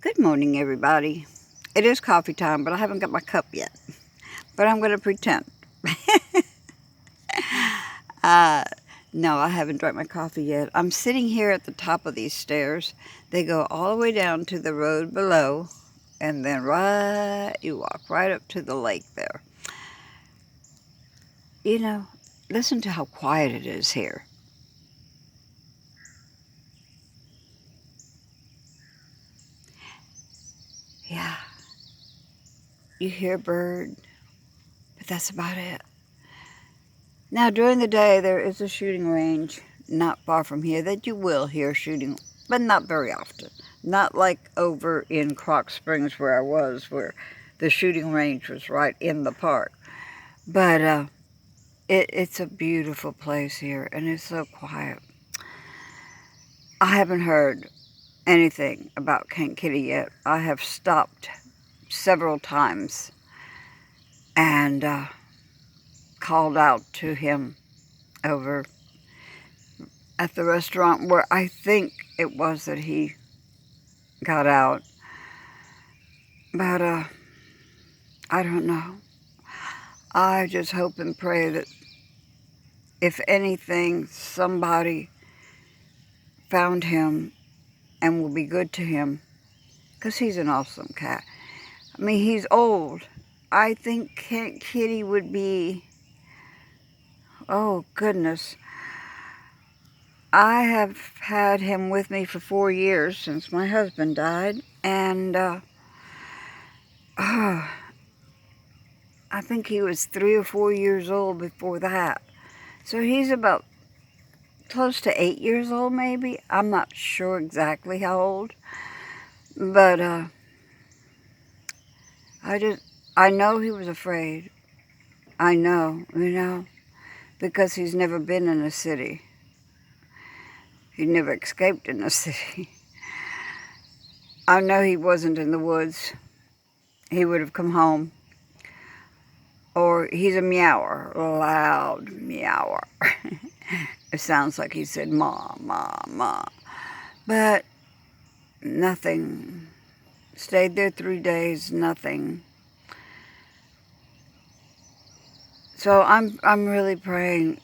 Good morning, everybody. It is coffee time, but I haven't got my cup yet. But I'm going to pretend. uh, no, I haven't drank my coffee yet. I'm sitting here at the top of these stairs. They go all the way down to the road below, and then you walk right up to the lake there. You know, listen to how quiet it is here. Yeah, you hear a bird, but that's about it. Now, during the day, there is a shooting range not far from here that you will hear shooting, but not very often. Not like over in Croc Springs where I was, where the shooting range was right in the park. But it's a beautiful place here, and it's so quiet. I haven't heard anything about Kankakee yet. I have stopped several times and called out to him over at the restaurant where I think it was that he got out. But I don't know. I just hope and pray that if anything, somebody found him and will be good to him, because he's an awesome cat. I mean, he's old. I think Kitty would be, oh goodness. I have had him with me for 4 years since my husband died, and I think he was 3 or 4 years old before that. So he's about close to 8 years old, maybe. I'm not sure exactly how old. But I know he was afraid. I know, because he's never been in a city. He never escaped in a city. I know he wasn't in the woods. He would have come home. Or he's a meower, loud meower. It sounds like he said ma, ma, ma. But nothing. Stayed there 3 days, nothing. So I'm really praying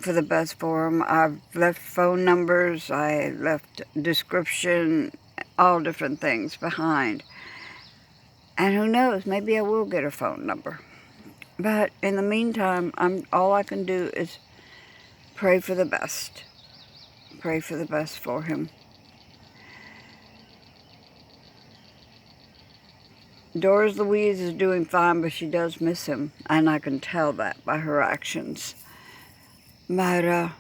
for the best for him. I've left phone numbers, I left description, all different things behind. And who knows, maybe I will get a phone number. But in the meantime, all I can do is pray for the best. Pray for the best for him. Doris Louise is doing fine, but she does miss him, and I can tell that by her actions. But,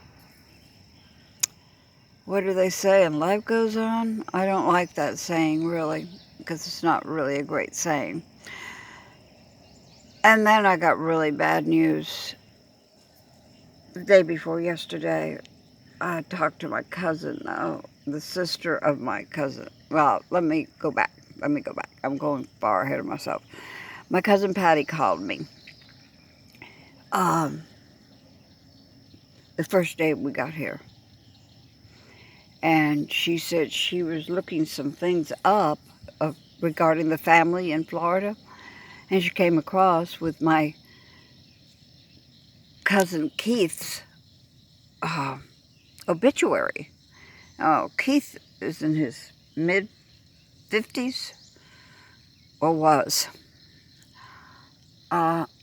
what do they say? And life goes on? I don't like that saying, really, because it's not really a great saying. And then I got really bad news. The day before yesterday, I talked to my cousin, the sister of my cousin. Well, let me go back. I'm going far ahead of myself. My cousin Patty called me. The first day we got here. And she said she was looking some things up regarding the family in Florida. And she came across with my cousin Keith's obituary. Oh, Keith is in his mid-50s, or was.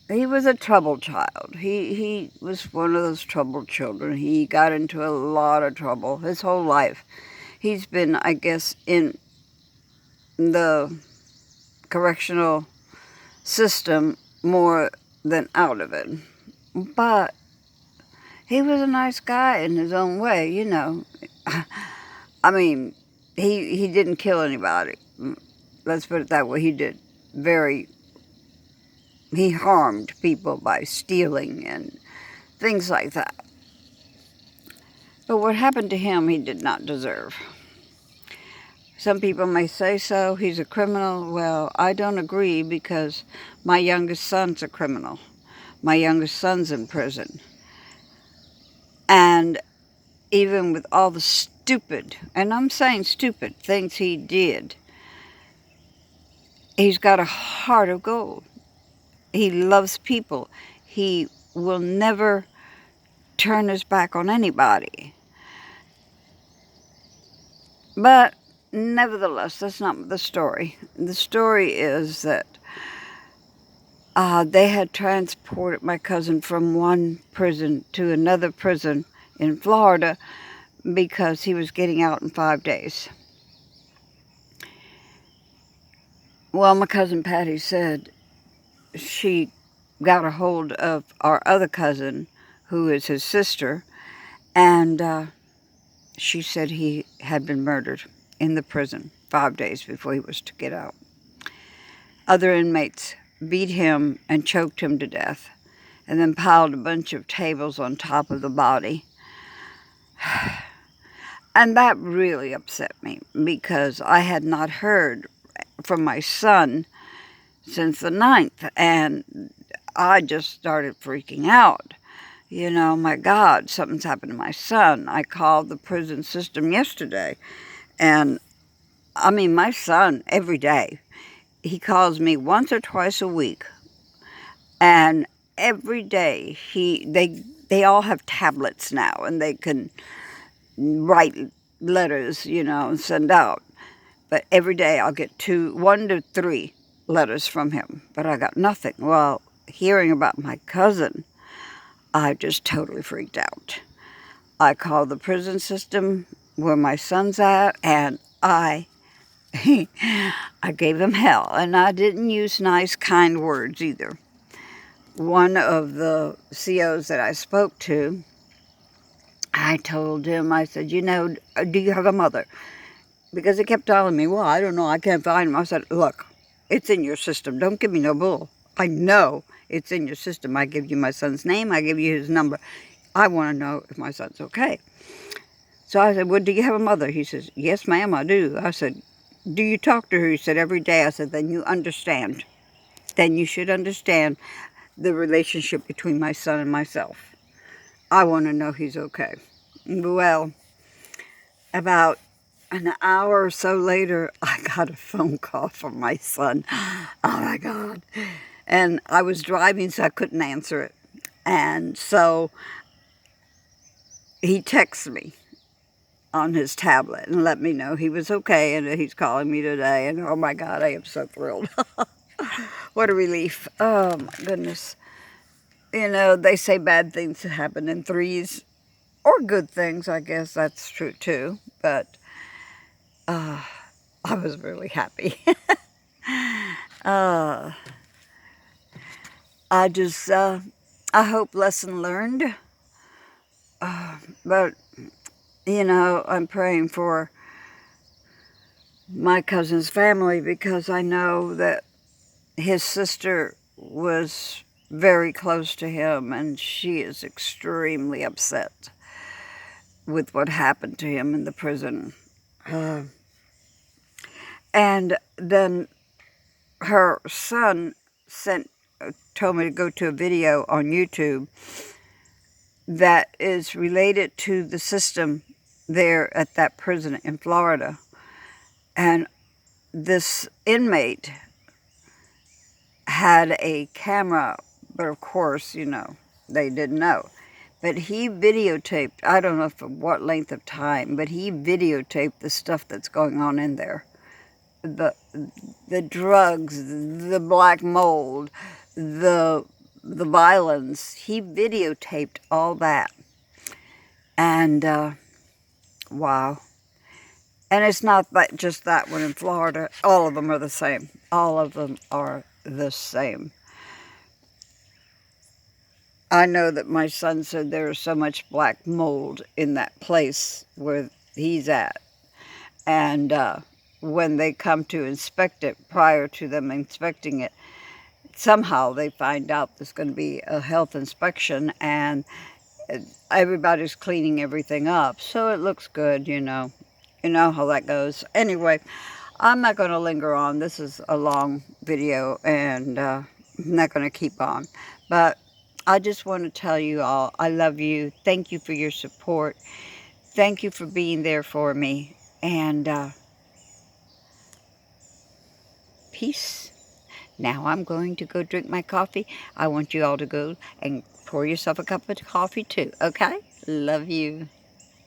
He was a troubled child. He was one of those troubled children. He got into a lot of trouble his whole life. He's been, I guess, in the correctional system more than out of it. But he was a nice guy in his own way, I mean, he didn't kill anybody. Let's put it that way. He harmed people by stealing and things like that. But what happened to him, he did not deserve. Some people may say so, he's a criminal. Well, I don't agree, because my youngest son's a criminal. My youngest son's in prison. And even with all the stupid, and I'm saying stupid, things he did, He's got a heart of gold. He loves people. He will never turn his back on anybody. But nevertheless, that's not the story. The story is that they had transported my cousin from one prison to another prison in Florida because he was getting out in 5 days. Well, my cousin Patty said she got a hold of our other cousin, who is his sister, and she said he had been murdered in the prison 5 days before he was to get out. Other inmates beat him and choked him to death, and then piled a bunch of tables on top of the body. And that really upset me because I had not heard from my son since the 9th, and I just started freaking out. You know, my God, something's happened to my son. I called the prison system yesterday, and I mean, my son, every day, he calls me once or twice a week, and every day they all have tablets now, and they can write letters, you know, and send out. But every day I'll get 1 to 3 letters from him, but I got nothing. Well, hearing about my cousin, I just totally freaked out. I called the prison system where my son's at, and I gave him hell, and I didn't use nice, kind words either. One of the COs that I spoke to, I told him, I said, you know, do you have a mother? Because he kept telling me, well, I don't know, I can't find him. I said, look, it's in your system. Don't give me no bull. I know it's in your system. I give you my son's name. I give you his number. I want to know if my son's okay. So I said, well, do you have a mother? He says, yes, ma'am, I do. I said, do you talk to her? He said, every day. I said, then you understand. Then you should understand the relationship between my son and myself. I want to know he's okay. Well, about an hour or so later, I got a phone call from my son. Oh, my God. And I was driving, so I couldn't answer it. And so he texted me on his tablet and let me know he was okay and he's calling me today. And oh, my God, I am so thrilled. What a relief. Oh, my goodness. You know, they say bad things happen in threes, or good things, I guess that's true too. But I was really happy. uh, I hope lesson learned. But, you know, I'm praying for my cousin's family because I know that his sister was very close to him and she is extremely upset with what happened to him in the prison. And then her son told me to go to a video on YouTube that is related to the system there at that prison in Florida. And this inmate had a camera, but of course, you know, they didn't know. But he videotaped, I don't know for what length of time, but he videotaped the stuff that's going on in there. The drugs, the black mold, the violence. He videotaped all that. And wow. And it's not just that one in Florida. All of them are the same. All of them are the same. I know that my son said there is so much black mold in that place where he's at. And when they come to inspect it, prior to them inspecting it, somehow they find out there's going to be a health inspection and everybody's cleaning everything up. So it looks good, you know. You know how that goes. Anyway, I'm not going to linger on. This is a long video and I'm not going to keep on. But I just want to tell you all, I love you. Thank you for your support. Thank you for being there for me. And peace. Now I'm going to go drink my coffee. I want you all to go and pour yourself a cup of coffee too, okay? Love you.